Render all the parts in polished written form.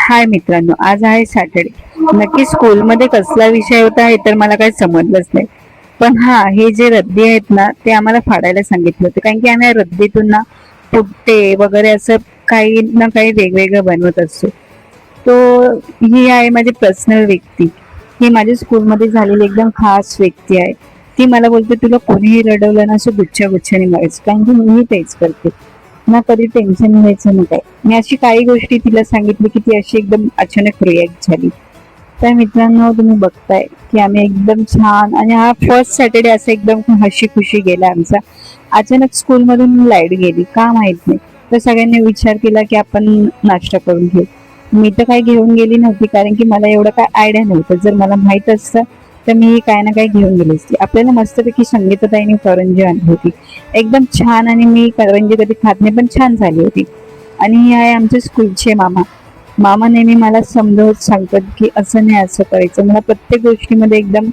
हाय मित्रांनो, आज आहे सॅटर्डे. नक्की स्कूलमध्ये कसला विषय होता हे तर मला काही समजलंच नाही. पण हा, हे जे रद्दी आहेत ना, ते आम्हाला फाडायला सांगितलं होतं. कारण की आम्ही या रद्दीतून ना पुट्टे वगैरे असं काही ना काही वेगवेगळं बनवत असतो. तो ही आहे माझी पर्सनल व्यक्ती. ही माझ्या स्कूलमध्ये झालेली एकदम खास व्यक्ती आहे. ती मला बोलते, तुला कोणीही रडवलं ना, असं गुच्छा गुच्छाने मारायचं. कारण की मीही तेच करते ना, कधी टेन्शन घ्यायचं ना काय. मी अशी काही गोष्टी तिला सांगितली की ती अशी एकदम अचानक रिॲक्ट झाली. तर मित्रांनो, तुम्ही बघताय की आम्ही एकदम छान, आणि हा फर्स्ट सॅटर्डे असा एकदम हशी खुशी गेला आमचा. अचानक स्कूलमधून लाईट गेली, का माहित नाही. तर सगळ्यांनी विचार केला की आपण नाश्ता करून घेऊ. मी तर काही घेऊन गेली नव्हती, कारण की मला एवढं काय आयडिया नव्हतं. जर मला माहित असतं तर मी काय ना काय घेऊन गेली असती. आपल्याला मस्तपैकी संगीताताईने करंजी आणली होती, एकदम छान. आणि मी करंजी कधी खात नाही, पण छान झाली होती. आणि हे आहे आमचे स्कूलचे मामा. मामा नेहमी मला समजावत सांगतात की असं नाही, असं करायचं. मला प्रत्येक गोष्टीमध्ये एकदम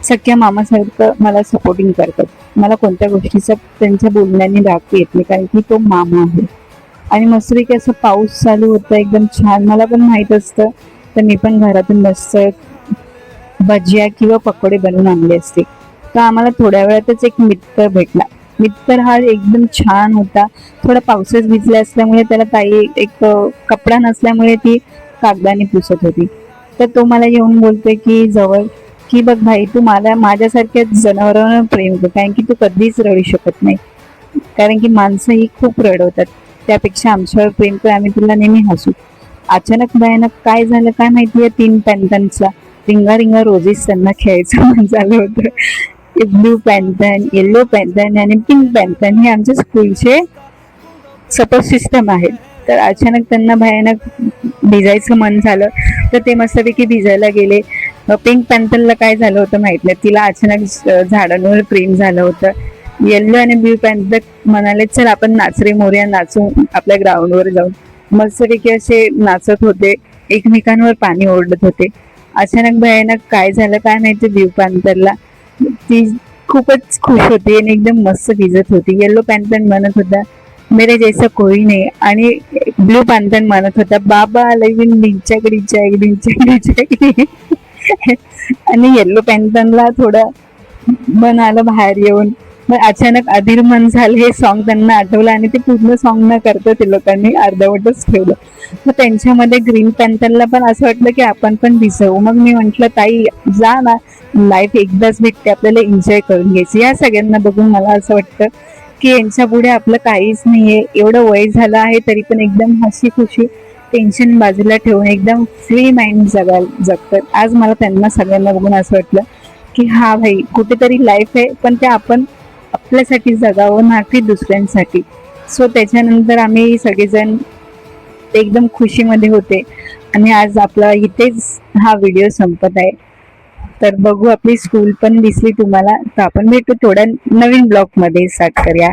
सख्या मामासारखं मला सपोर्टिंग करतात. मला कोणत्या गोष्टीचा त्यांच्या बोलण्याने राग येत नाही, कारण की तो मामा आहे. आणि मस्तपैकी असं पाऊस चालू होता, एकदम छान. मला पण माहित असतं तर मी पण घरातून मस्त भजिया किंवा पकोडे बनवून आणले असते. तर आम्हाला थोड्या वेळातच एक मित्र भेटला. मित्र हा एकदम छान होता. थोडा पावसात भिजला असल्यामुळे त्याला ताई एक कपडा नसल्यामुळे ती कागदाने पुसत होती. तर तो मला येऊन बोलतोय की जवळ, की बघ भाई, तू मला माझ्यासारख्या जनावरांवर प्रेम कर, कारण की तू कधीच रडू शकत नाही. कारण की माणसं ही खूप रडवतात, त्यापेक्षा आमच्यावर प्रेम कर, आम्ही तुला नेहमी हसू. अचानक भयानक काय झालं काय माहितीये, 3 पॅन्टांचा रिंगा रिंगा रोजीस त्यांना खेळायचं मन झालं होतं. ब्लू पॅन्थन, येल्लो पॅन्थन आणि पिंक पॅन्थन हे आमच्या स्कूलचे सपोर्ट सिस्टम आहे. तर अचानक त्यांना भयानक भिजायचं मन झालं, तर ते मस्तपैकी भिजायला गेले. पिंक पॅन्थनला काय झालं होतं माहित नाही, तिला अचानक झाडांवर प्रेम झालं होतं. येल्लो आणि ब्लू पॅन्थन म्हणाले, चल आपण नाच रे मोरया, नाचू आपल्या ग्राउंडवर जाऊन. मस्तपैकी असे नाचत होते, एकमेकांवर पाणी ओढत होते. अचानक भयानक काय झालं काय माहिती, ब्लू पॅन्थरला ती खूपच खुश होती आणि एकदम मस्त भिजत होती. येल्लो पॅन्थन म्हणत होता, मेरे जैसा कोई नाही. आणि ब्लू पॅन्थन म्हणत होता, बाबा लगीन डिंचक डिंचक डिंचक डिंचक. आणि येल्लो पॅन्थनला थोडं मन आलं बाहेर येऊन. मग अचानक अधीर मन झालं, हे सॉन्ग त्यांना आठवलं आणि ते पूर्ण सॉन्ग न करता ते लोकांनी अर्धवटच ठेवलं. मग त्यांच्यामध्ये ग्रीन पॅन्थरला पण असं वाटलं की आपण पण भिजवू. मग मी म्हंटल, ताई जा ना, लाईफ एकदाच भेटते, आपल्याला एन्जॉय करून घ्यायची. या सगळ्यांना बघून मला असं वाटतं की यांच्या पुढे आपलं काहीच नाहीये. एवढं वय झालं आहे तरी पण एकदम हसी खुशी, टेन्शन बाजूला ठेवून एकदम फ्री माइंड जगतात. आज मला त्यांना सगळ्यांना बघून असं वाटलं की हा भाई, कुठेतरी लाईफ आहे, पण ते आपण आपल्यासाठी जगावं ना की दुसऱ्यांसाठी. सो त्याच्यानंतर आम्ही सगळेजण एकदम खुशीमध्ये होते. आणि आज आपला इथेच हा व्हिडिओ संपत आहे. तर बघू, आपली स्कूल पण दिसली तुम्हाला, तर आपण भेटू थोड्या नवीन ब्लॉग मध्ये. स्टार्ट करूया.